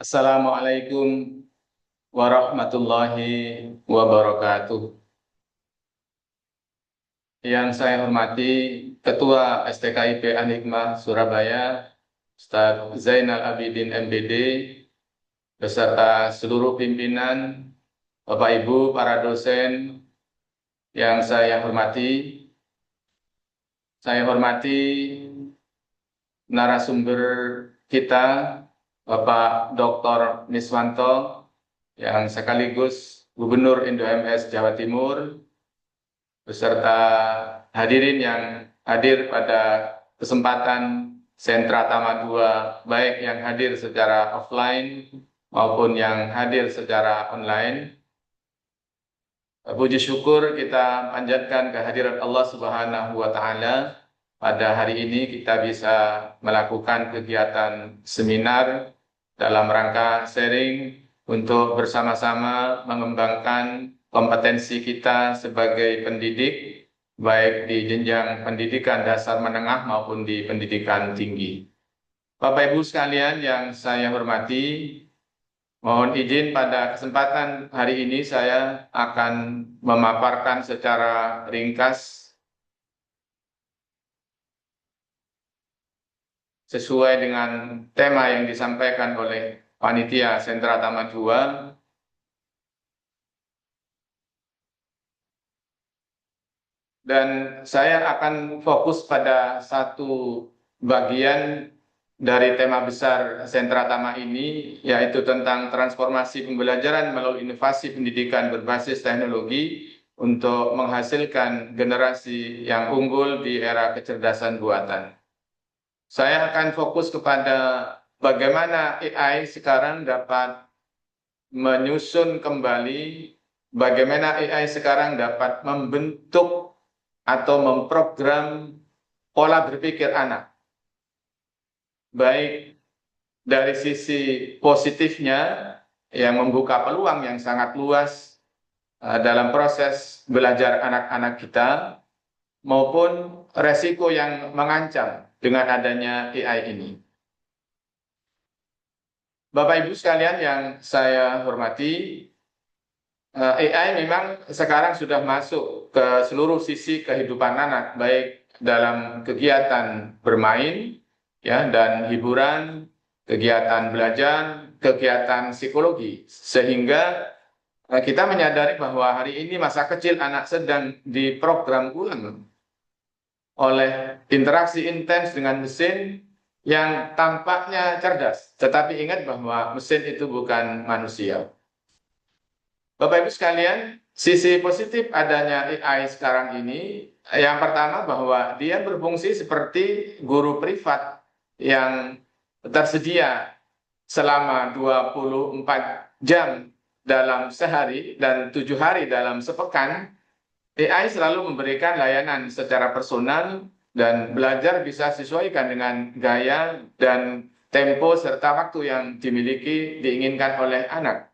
Assalamualaikum warahmatullahi wabarakatuh. Yang saya hormati Ketua STKIP Al-Hikmah Surabaya, Ustadz Zainal Abidin MBD, beserta seluruh pimpinan, Bapak Ibu, para dosen yang saya hormati. Saya hormati narasumber kita, Bapak Dr. Miswanto, yang sekaligus Gubernur Indo MS Jawa Timur, beserta hadirin yang hadir pada kesempatan Sentra Tama 2, baik yang hadir secara offline maupun yang hadir secara online. Puji syukur kita panjatkan kehadiran Allah Subhanahu wa Ta'ala. Pada hari ini kita bisa melakukan kegiatan seminar dalam rangka sharing untuk bersama-sama mengembangkan kompetensi kita sebagai pendidik, baik di jenjang pendidikan dasar menengah maupun di pendidikan tinggi. Bapak Ibu sekalian yang saya hormati, mohon izin pada kesempatan hari ini saya akan memaparkan secara ringkas sesuai dengan tema yang disampaikan oleh panitia Sentra Taman 2. Dan saya akan fokus pada satu bagian dari tema besar Sentra Tama ini, yaitu tentang transformasi pembelajaran melalui inovasi pendidikan berbasis teknologi untuk menghasilkan generasi yang unggul di era kecerdasan buatan. Saya akan fokus kepada bagaimana AI sekarang dapat menyusun kembali, bagaimana AI sekarang dapat membentuk atau memprogram pola berpikir anak. Baik dari sisi positifnya yang membuka peluang yang sangat luas dalam proses belajar anak-anak kita, maupun resiko yang mengancam dengan adanya AI ini. Bapak Ibu sekalian yang saya hormati, AI memang sekarang sudah masuk ke seluruh sisi kehidupan anak, baik dalam kegiatan bermain, ya, dan hiburan, kegiatan belajar, kegiatan psikologi, sehingga kita menyadari bahwa hari ini masa kecil anak sedang diprogram ulang oleh interaksi intens dengan mesin yang tampaknya cerdas, tetapi ingat bahwa mesin itu bukan manusia. Bapak Ibu sekalian, sisi positif adanya AI sekarang ini, yang pertama bahwa dia berfungsi seperti guru privat yang tersedia selama 24 jam dalam sehari dan 7 hari dalam sepekan. AI selalu memberikan layanan secara personal dan belajar bisa disesuaikan dengan gaya dan tempo serta waktu yang dimiliki diinginkan oleh anak.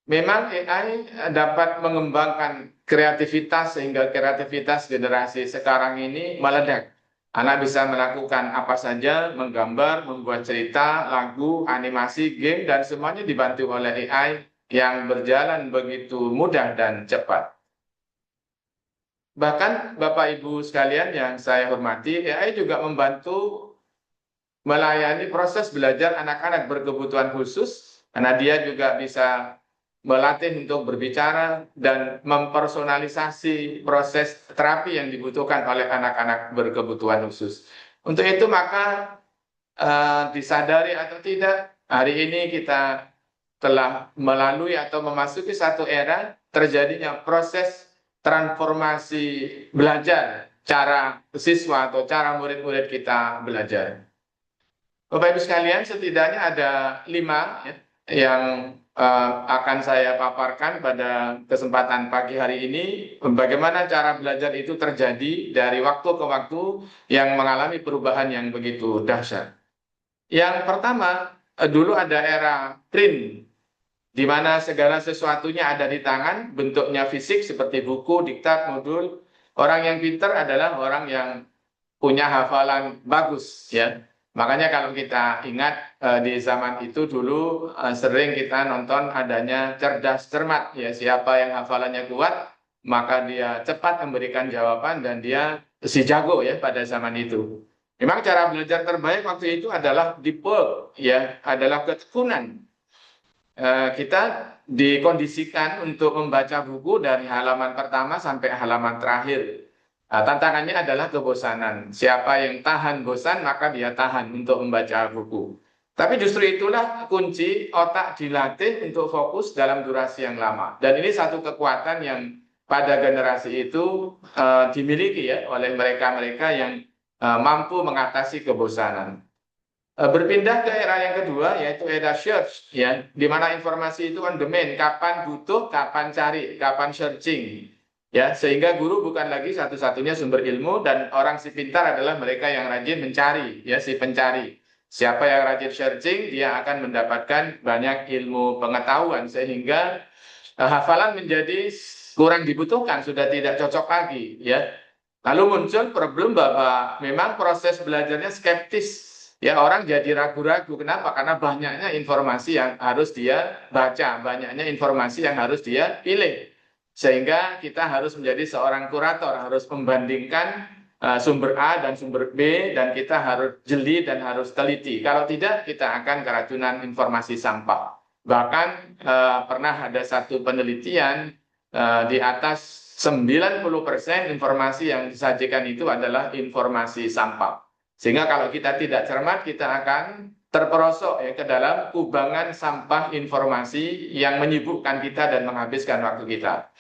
Memang AI dapat mengembangkan kreativitas sehingga kreativitas generasi sekarang ini meledak. Anak bisa melakukan apa saja, menggambar, membuat cerita, lagu, animasi, game, dan semuanya dibantu oleh AI yang berjalan begitu mudah dan cepat. Bahkan Bapak Ibu sekalian yang saya hormati, AI juga membantu melayani proses belajar anak-anak berkebutuhan khusus, karena dia juga bisa melatih untuk berbicara dan mempersonalisasi proses terapi yang dibutuhkan oleh anak-anak berkebutuhan khusus. Untuk itu maka disadari atau tidak, hari ini kita telah melalui atau memasuki satu era terjadinya proses transformasi belajar, cara siswa atau cara murid-murid kita belajar. Bapak Ibu sekalian, setidaknya ada 5 ya, yang akan saya paparkan pada kesempatan pagi hari ini, bagaimana cara belajar itu terjadi dari waktu ke waktu yang mengalami perubahan yang begitu dahsyat. Yang pertama, dulu ada era print, di mana segala sesuatunya ada di tangan, bentuknya fisik seperti buku, diktat, modul. Orang yang pintar adalah orang yang punya hafalan bagus, ya. Makanya kalau kita ingat di zaman itu dulu sering kita nonton adanya cerdas cermat, ya siapa yang hafalannya kuat maka dia cepat memberikan jawaban dan dia si jago ya pada zaman itu. Memang cara belajar terbaik waktu itu adalah deep work, ya adalah ketekunan. Kita dikondisikan untuk membaca buku dari halaman pertama sampai halaman terakhir. Tantangannya adalah kebosanan. Siapa yang tahan bosan, maka dia tahan untuk membaca buku. Tapi justru itulah kunci otak dilatih untuk fokus dalam durasi yang lama. Dan ini satu kekuatan yang pada generasi itu dimiliki ya oleh mereka-mereka yang mampu mengatasi kebosanan. Berpindah ke era yang kedua yaitu era search ya, di mana informasi itu on demand, kapan butuh, kapan cari, kapan searching ya, sehingga guru bukan lagi satu-satunya sumber ilmu dan orang si pintar adalah mereka yang rajin mencari ya, si pencari. Siapa yang rajin searching dia akan mendapatkan banyak ilmu pengetahuan sehingga hafalan menjadi kurang dibutuhkan, sudah tidak cocok lagi ya. Lalu muncul problem bahwa memang proses belajarnya skeptis. Ya orang jadi ragu-ragu. Kenapa? Karena banyaknya informasi yang harus dia baca, banyaknya informasi yang harus dia pilih. Sehingga kita harus menjadi seorang kurator, harus membandingkan sumber A dan sumber B, dan kita harus jeli dan harus teliti. Kalau tidak, kita akan keracunan informasi sampah. Bahkan pernah ada satu penelitian di atas 90% informasi yang disajikan itu adalah informasi sampah. Sehingga kalau kita tidak cermat, kita akan terperosok ya ke dalam kubangan sampah informasi yang menyibukkan kita dan menghabiskan waktu kita.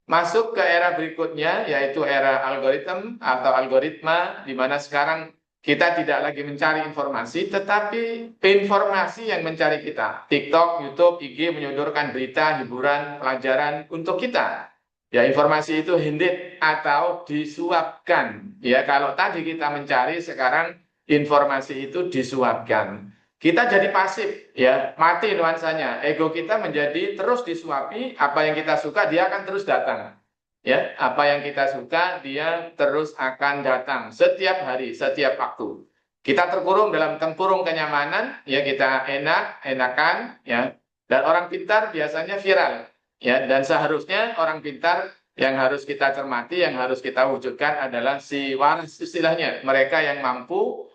Masuk ke era berikutnya, yaitu era algoritma, di mana sekarang kita tidak lagi mencari informasi, tetapi informasi yang mencari kita. TikTok, YouTube, IG menyodorkan berita, hiburan, pelajaran untuk kita. Ya, informasi itu handed atau disuapkan. Ya, kalau tadi kita mencari, sekarang informasi itu disuapkan. Kita jadi pasif, ya, mati nuansanya. Ego kita menjadi terus disuapi, apa yang kita suka dia akan terus datang. Ya, apa yang kita suka dia terus akan datang setiap hari, setiap waktu. Kita terkurung dalam tempurung kenyamanan, ya kita enakan, ya. Dan orang pintar biasanya viral. Ya, dan seharusnya orang pintar yang harus kita cermati, yang harus kita wujudkan adalah si waras istilahnya. Mereka yang mampu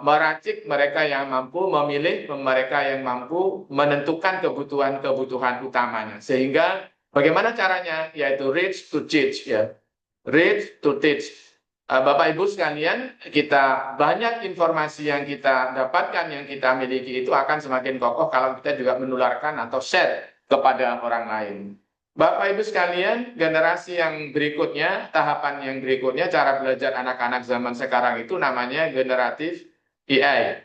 meracik, mereka yang mampu memilih, mereka yang mampu menentukan kebutuhan-kebutuhan utamanya. Sehingga bagaimana caranya? Yaitu reach to teach, ya. Reach to teach. Bapak Ibu sekalian, kita banyak informasi yang kita dapatkan, yang kita miliki itu akan semakin kokoh kalau kita juga menularkan atau share kepada orang lain. Bapak Ibu sekalian, generasi yang berikutnya, tahapan yang berikutnya, cara belajar anak-anak zaman sekarang itu namanya generatif AI.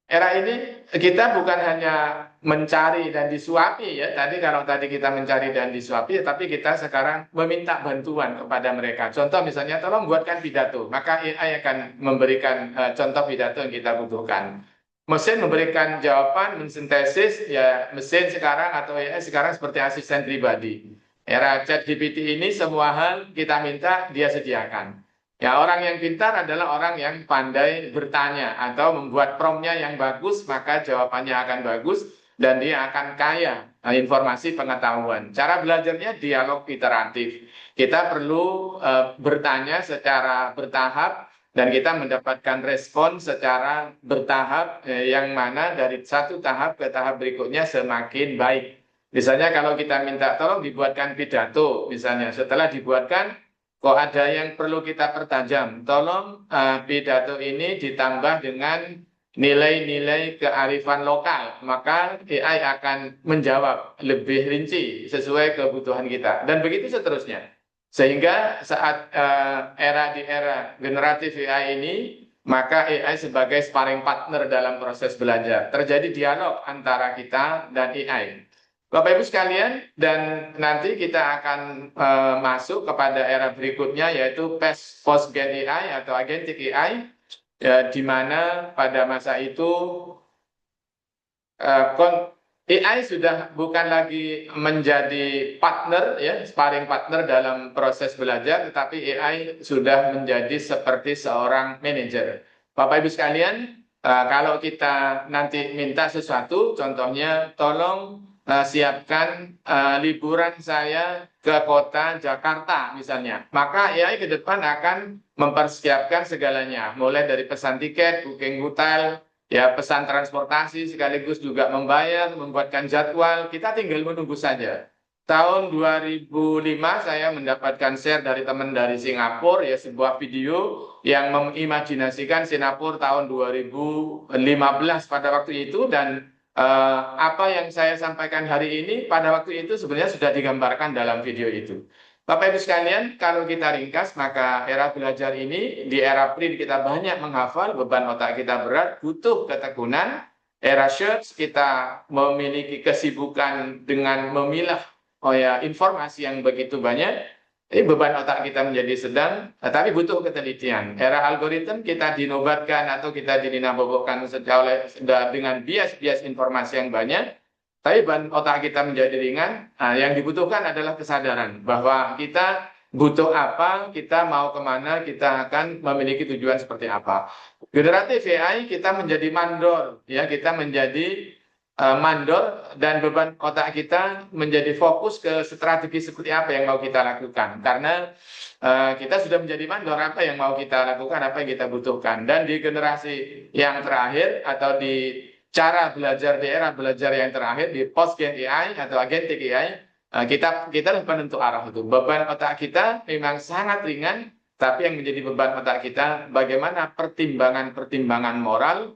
Era ini kita bukan hanya mencari dan disuapi ya. Tadi kalau tadi kita mencari dan disuapi, tapi kita sekarang meminta bantuan kepada mereka. Contoh misalnya, tolong buatkan pidato, maka AI akan memberikan contoh pidato yang kita butuhkan. Mesin memberikan jawaban, mensintesis, ya mesin sekarang atau AI sekarang seperti asisten pribadi. Era ChatGPT ini semua hal kita minta dia sediakan. Ya orang yang pintar adalah orang yang pandai bertanya atau membuat promptnya yang bagus, maka jawabannya akan bagus dan dia akan kaya informasi pengetahuan. Cara belajarnya dialog iteratif. Kita perlu bertanya secara bertahap dan kita mendapatkan respon secara bertahap yang mana dari satu tahap ke tahap berikutnya semakin baik. Misalnya kalau kita minta tolong dibuatkan pidato, misalnya setelah dibuatkan kok ada yang perlu kita pertajam, tolong pidato ini ditambah dengan nilai-nilai kearifan lokal, maka AI akan menjawab lebih rinci sesuai kebutuhan kita dan begitu seterusnya. Sehingga saat di era generatif AI ini, maka AI sebagai sparring partner dalam proses belajar. Terjadi dialog antara kita dan AI. Bapak Ibu sekalian, dan nanti kita akan masuk kepada era berikutnya yaitu post-gen AI atau agentic AI, ya, di mana pada masa itu AI sudah bukan lagi menjadi partner, ya, sparring partner dalam proses belajar, tetapi AI sudah menjadi seperti seorang manajer. Bapak Ibu sekalian, kalau kita nanti minta sesuatu, contohnya tolong siapkan liburan saya ke kota Jakarta misalnya, maka AI ke depan akan mempersiapkan segalanya, mulai dari pesan tiket, booking hotel, ya pesan transportasi, sekaligus juga membayar, membuatkan jadwal. Kita tinggal menunggu saja. Tahun 2005 saya mendapatkan share dari teman dari Singapura, ya sebuah video yang mengimajinasikan Singapura tahun 2015 pada waktu itu, dan apa yang saya sampaikan hari ini pada waktu itu sebenarnya sudah digambarkan dalam video itu. Bapak Ibu sekalian, kalau kita ringkas, maka era belajar ini di era print kita banyak menghafal, beban otak kita berat, butuh ketekunan. Era search kita memiliki kesibukan dengan memilah informasi yang begitu banyak. Beban otak kita menjadi sedang, tapi butuh ketelitian. Era algoritma kita dinobatkan atau kita dinabobokkan dengan bias-bias informasi yang banyak, tapi beban otak kita menjadi ringan. Yang dibutuhkan adalah kesadaran bahwa kita butuh apa, kita mau kemana, kita akan memiliki tujuan seperti apa. Generatif AI kita menjadi mandor, ya kita menjadi mandor, dan beban otak kita menjadi fokus ke strategi seperti apa yang mau kita lakukan, karena kita sudah menjadi mandor, apa yang mau kita lakukan, apa yang kita butuhkan. Dan di generasi yang terakhir atau di cara belajar di era belajar yang terakhir, di post gen AI atau agentic AI, kita penentu arah itu. Beban otak kita memang sangat ringan, tapi yang menjadi beban otak kita bagaimana pertimbangan-pertimbangan moral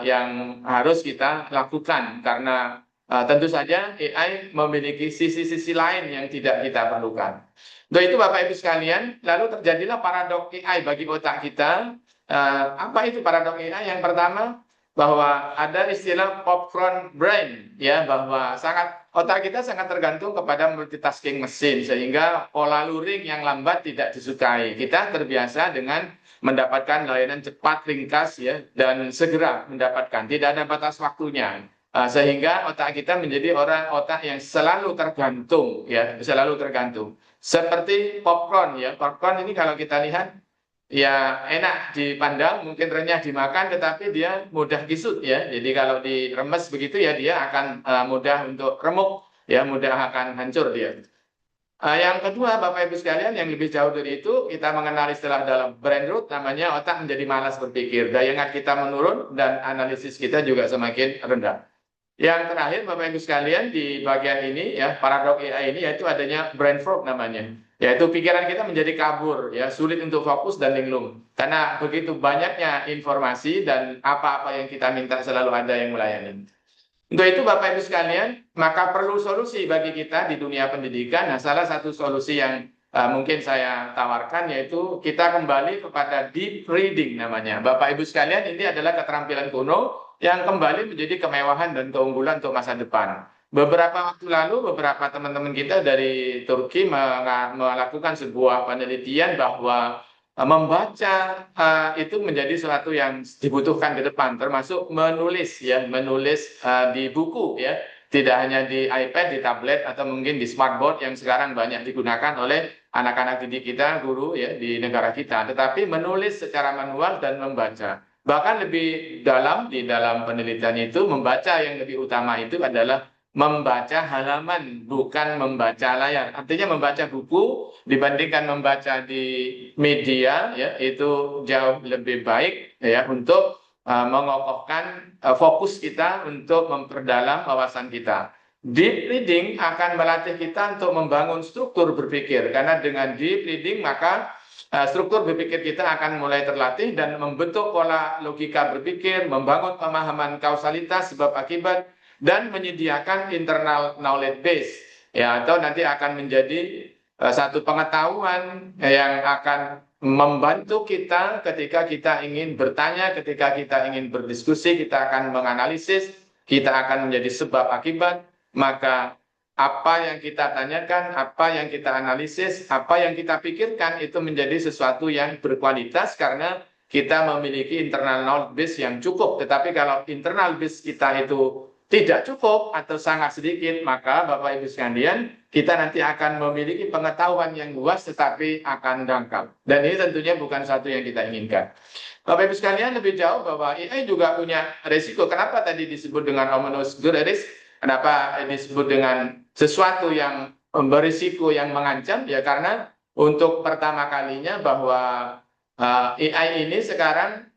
yang harus kita lakukan, karena tentu saja AI memiliki sisi-sisi lain yang tidak kita perlukan. Untuk itu Bapak Ibu sekalian, lalu terjadilah paradok AI bagi otak kita. Apa itu paradok AI? Yang pertama, bahwa ada istilah popcorn brain, ya, bahwa otak kita sangat tergantung kepada multitasking mesin, sehingga pola luring yang lambat tidak disukai. Kita terbiasa dengan mendapatkan layanan cepat, ringkas, ya, dan segera mendapatkan, tidak ada batas waktunya. Sehingga otak kita menjadi otak yang selalu tergantung, ya, selalu tergantung. Seperti popcorn, ya, popcorn ini kalau kita lihat, ya enak dipandang, mungkin renyah dimakan, tetapi dia mudah kisut, ya. Jadi kalau diremes begitu, ya dia akan mudah untuk remuk, ya, mudah akan hancur dia. Yang kedua, Bapak Ibu sekalian, yang lebih jauh dari itu, kita mengenal istilah dalam brain rot, namanya otak menjadi malas berpikir. Daya ingat kita menurun dan analisis kita juga semakin rendah. Yang terakhir, Bapak Ibu sekalian, di bagian ini, ya, paradok AI ini, yaitu adanya brain fog namanya. Yaitu pikiran kita menjadi kabur, ya, sulit untuk fokus dan linglung. Karena begitu banyaknya informasi dan apa-apa yang kita minta selalu ada yang melayani. Untuk itu Bapak Ibu sekalian, maka perlu solusi bagi kita di dunia pendidikan. Nah, salah satu solusi yang mungkin saya tawarkan yaitu kita kembali kepada deep reading namanya. Bapak Ibu sekalian, ini adalah keterampilan kuno yang kembali menjadi kemewahan dan keunggulan untuk masa depan. Beberapa waktu lalu, beberapa teman-teman kita dari Turki melakukan sebuah penelitian bahwa membaca itu menjadi sesuatu yang dibutuhkan ke depan, termasuk menulis, ya, menulis di buku, ya, tidak hanya di iPad, di tablet, atau mungkin di smartboard yang sekarang banyak digunakan oleh anak-anak didik kita, guru, ya, di negara kita, tetapi menulis secara manual dan membaca. Bahkan lebih dalam, di dalam penelitian itu, membaca yang lebih utama itu adalah membaca halaman, bukan membaca layar. Artinya membaca buku dibandingkan membaca di media, ya, itu jauh lebih baik, ya, untuk mengokohkan fokus kita untuk memperdalam wawasan kita. Deep reading akan melatih kita untuk membangun struktur berpikir, karena dengan deep reading maka struktur berpikir kita akan mulai terlatih dan membentuk pola logika berpikir, membangun pemahaman kausalitas sebab akibat, dan menyediakan internal knowledge base, ya, atau nanti akan menjadi satu pengetahuan yang akan membantu kita ketika kita ingin bertanya, ketika kita ingin berdiskusi, kita akan menganalisis, kita akan menjadi sebab akibat. Maka apa yang kita tanyakan, apa yang kita analisis, apa yang kita pikirkan itu menjadi sesuatu yang berkualitas karena kita memiliki internal knowledge base yang cukup. Tetapi kalau internal base kita itu tidak cukup atau sangat sedikit, maka Bapak Ibu sekalian, kita nanti akan memiliki pengetahuan yang luas tetapi akan dangkal. Dan ini tentunya bukan satu yang kita inginkan. Bapak Ibu sekalian, lebih jauh bahwa AI juga punya resiko. Kenapa tadi disebut dengan ominous risk? Kenapa disebut dengan sesuatu yang berisiko, yang mengancam? Ya karena untuk pertama kalinya bahwa AI ini sekarang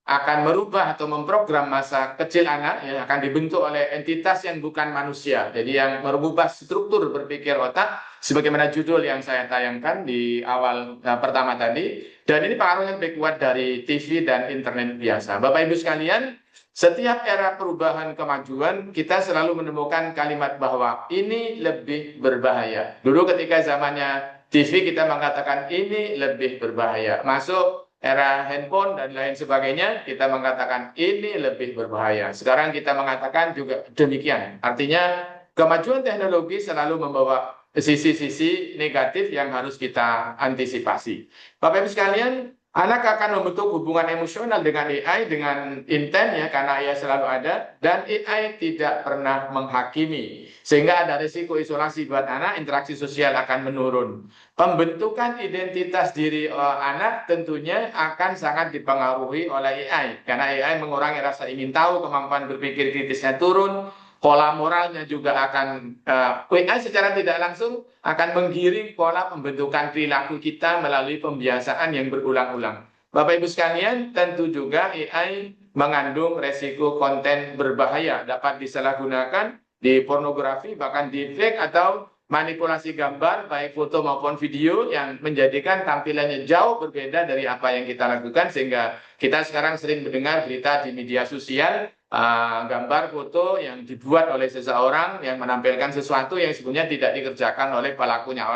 akan merubah atau memprogram masa kecil anak yang akan dibentuk oleh entitas yang bukan manusia. Jadi yang merubah struktur berpikir otak, sebagaimana judul yang saya tayangkan di awal pertama tadi. Dan ini pengaruhnya lebih kuat dari TV dan internet biasa. Bapak Ibu sekalian, setiap era perubahan kemajuan, kita selalu menemukan kalimat bahwa ini lebih berbahaya. Dulu ketika zamannya TV kita mengatakan ini lebih berbahaya. Masuk era handphone dan lain sebagainya, kita mengatakan ini lebih berbahaya. Sekarang kita mengatakan juga demikian. Artinya kemajuan teknologi selalu membawa sisi-sisi negatif yang harus kita antisipasi. Bapak Ibu sekalian, anak akan membentuk hubungan emosional dengan AI dengan intent ya, karena AI selalu ada, dan AI tidak pernah menghakimi. Sehingga ada risiko isolasi buat anak, interaksi sosial akan menurun. Pembentukan identitas diri anak tentunya akan sangat dipengaruhi oleh AI. Karena AI mengurangi rasa ingin tahu, kemampuan berpikir kritisnya turun, pola moralnya juga akan AI secara tidak langsung akan menggiring pola pembentukan perilaku kita melalui pembiasaan yang berulang-ulang. Bapak Ibu sekalian, tentu juga AI mengandung resiko konten berbahaya, dapat disalahgunakan di pornografi, bahkan di fake atau manipulasi gambar, baik foto maupun video yang menjadikan tampilannya jauh berbeda dari apa yang kita lakukan, sehingga kita sekarang sering mendengar berita di media sosial, gambar foto yang dibuat oleh seseorang yang menampilkan sesuatu yang sebenarnya tidak dikerjakan oleh pelakunya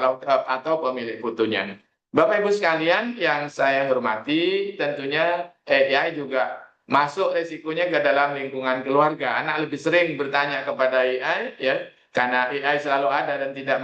atau pemilik fotonya. Bapak Ibu sekalian yang saya hormati, tentunya AI juga masuk resikonya ke dalam lingkungan keluarga. Anak lebih sering bertanya kepada AI, ya, karena AI selalu ada dan tidak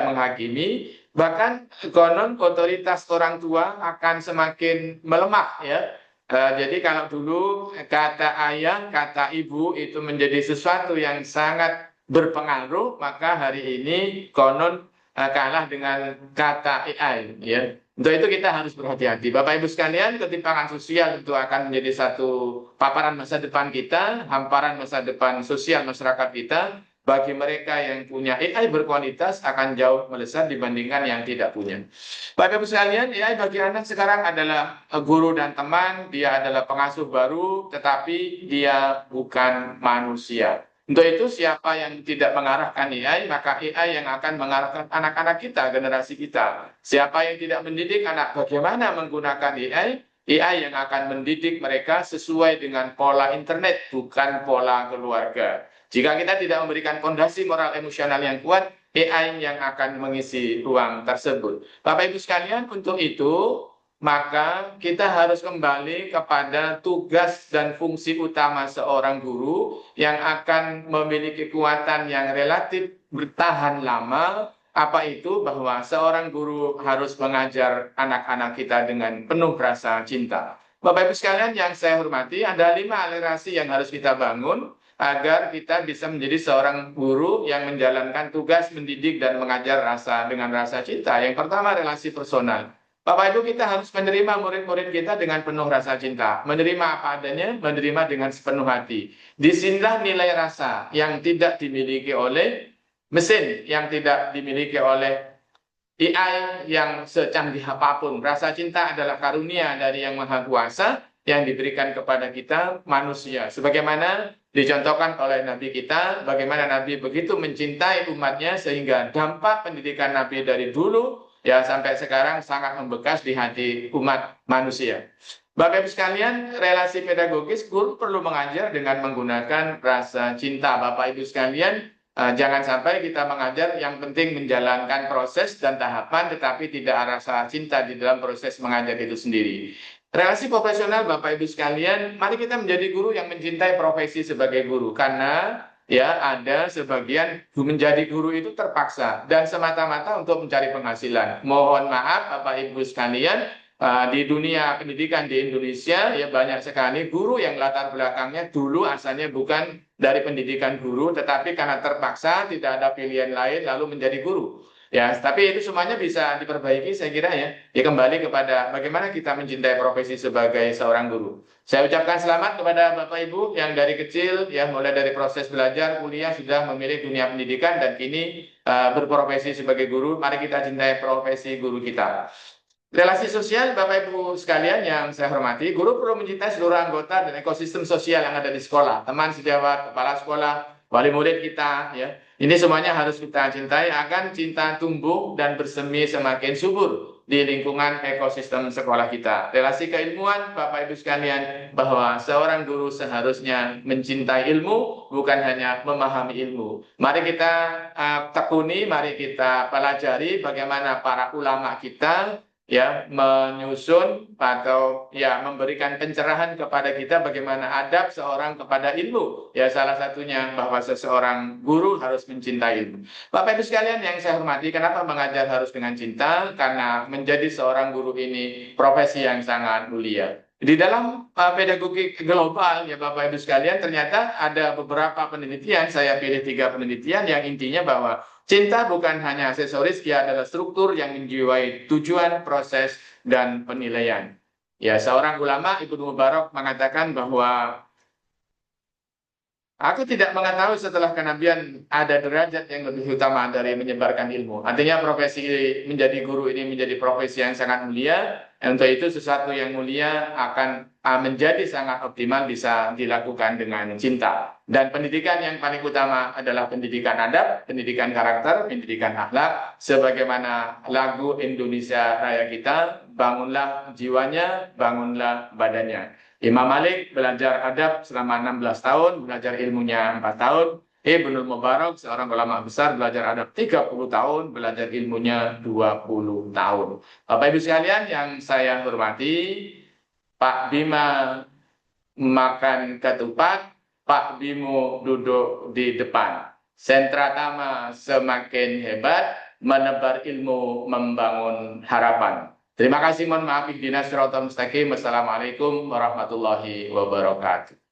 menghakimi. Bahkan konon otoritas orang tua akan semakin melemah, ya. Jadi kalau dulu kata ayah, kata ibu itu menjadi sesuatu yang sangat berpengaruh, maka hari ini konon kalah dengan kata AI, ya. Untuk itu kita harus berhati-hati. Bapak Ibu sekalian, ketimpangan sosial itu akan menjadi satu paparan masa depan kita, hamparan masa depan sosial masyarakat kita. Bagi mereka yang punya AI berkualitas akan jauh melesat dibandingkan yang tidak punya. Bapak Ibu sekalian, AI bagi anak sekarang adalah guru dan teman, dia adalah pengasuh baru, tetapi dia bukan manusia. Untuk itu siapa yang tidak mengarahkan AI, maka AI yang akan mengarahkan anak-anak kita, generasi kita. Siapa yang tidak mendidik anak bagaimana menggunakan AI, AI yang akan mendidik mereka sesuai dengan pola internet, bukan pola keluarga. Jika kita tidak memberikan fondasi moral emosional yang kuat, AI yang akan mengisi ruang tersebut. Bapak Ibu sekalian, untuk itu maka kita harus kembali kepada tugas dan fungsi utama seorang guru yang akan memiliki kekuatan yang relatif bertahan lama. Apa itu? Bahwa seorang guru harus mengajar anak-anak kita dengan penuh rasa cinta. Bapak Ibu sekalian yang saya hormati, ada 5 aliransi yang harus kita bangun agar kita bisa menjadi seorang guru yang menjalankan tugas mendidik dan mengajar dengan rasa cinta. Yang pertama, relasi personal. Bapak Ibu, kita harus menerima murid-murid kita dengan penuh rasa cinta, menerima apa adanya, menerima dengan sepenuh hati. Disinilah nilai rasa yang tidak dimiliki oleh mesin, yang tidak dimiliki oleh AI yang secanggih apapun. Rasa cinta adalah karunia dari Yang Maha Kuasa yang diberikan kepada kita manusia. Sebagaimana dicontohkan oleh Nabi kita, bagaimana Nabi begitu mencintai umatnya sehingga dampak pendidikan Nabi dari dulu ya sampai sekarang sangat membekas di hati umat manusia. Bapak Ibu sekalian, relasi pedagogis guru perlu mengajar dengan menggunakan rasa cinta. Bapak Ibu sekalian, jangan sampai kita mengajar yang penting menjalankan proses dan tahapan tetapi tidak ada rasa cinta di dalam proses mengajar itu sendiri. Relasi profesional Bapak Ibu sekalian, mari kita menjadi guru yang mencintai profesi sebagai guru, karena ya ada sebagian menjadi guru itu terpaksa dan semata-mata untuk mencari penghasilan. Mohon maaf Bapak Ibu sekalian, di dunia pendidikan di Indonesia ya banyak sekali guru yang latar belakangnya dulu asalnya bukan dari pendidikan guru, tetapi karena terpaksa tidak ada pilihan lain lalu menjadi guru. Ya, tapi itu semuanya bisa diperbaiki saya kira ya. Ya kembali kepada bagaimana kita mencintai profesi sebagai seorang guru. Saya ucapkan selamat kepada Bapak Ibu yang dari kecil ya mulai dari proses belajar kuliah sudah memilih dunia pendidikan dan kini berprofesi sebagai guru. Mari kita cintai profesi guru kita. Relasi sosial Bapak Ibu sekalian yang saya hormati, guru perlu mencintai seluruh anggota dan ekosistem sosial yang ada di sekolah, teman sejawat, kepala sekolah, wali murid kita, ya. Ini semuanya harus kita cintai agar cinta tumbuh dan bersemi semakin subur di lingkungan ekosistem sekolah kita. Relasi keilmuan Bapak Ibu sekalian bahwa seorang guru seharusnya mencintai ilmu bukan hanya memahami ilmu. Mari kita tekuni, mari kita pelajari bagaimana para ulama kita ya menyusun atau ya memberikan pencerahan kepada kita bagaimana adab seorang kepada ilmu. Ya salah satunya bahwa seseorang guru harus mencintai ilmu. Bapak Ibu sekalian yang saya hormati, kenapa mengajar harus dengan cinta? Karena menjadi seorang guru ini profesi yang sangat mulia. Di dalam pedagogi global ya Bapak Ibu sekalian ternyata ada beberapa penelitian, saya pilih 3 penelitian yang intinya bahwa cinta bukan hanya aksesoris, ia adalah struktur yang menjiwai tujuan, proses, dan penilaian. Ya, seorang ulama Ibnu Mubarak mengatakan bahwa aku tidak mengetahui setelah kenabian ada derajat yang lebih utama dari menyebarkan ilmu. Artinya profesi menjadi guru ini menjadi profesi yang sangat mulia. Untuk itu sesuatu yang mulia akan menjadi sangat optimal bisa dilakukan dengan cinta. Dan pendidikan yang paling utama adalah pendidikan adab, pendidikan karakter, pendidikan akhlak. Sebagaimana lagu Indonesia Raya kita, bangunlah jiwanya, bangunlah badannya. Imam Malik belajar adab selama 16 tahun, belajar ilmunya 4 tahun. Ibnu Mubarak, seorang ulama besar, belajar adab 30 tahun, belajar ilmunya 20 tahun. Bapak Ibu sekalian yang saya hormati, Pak Bima makan ketupat, Pak Bimo duduk di depan. Sentra Tama semakin hebat, menebar ilmu, membangun harapan. Terima kasih, mohon maaf, ihdinas siratal mustaqim. Wassalamualaikum warahmatullahi wabarakatuh.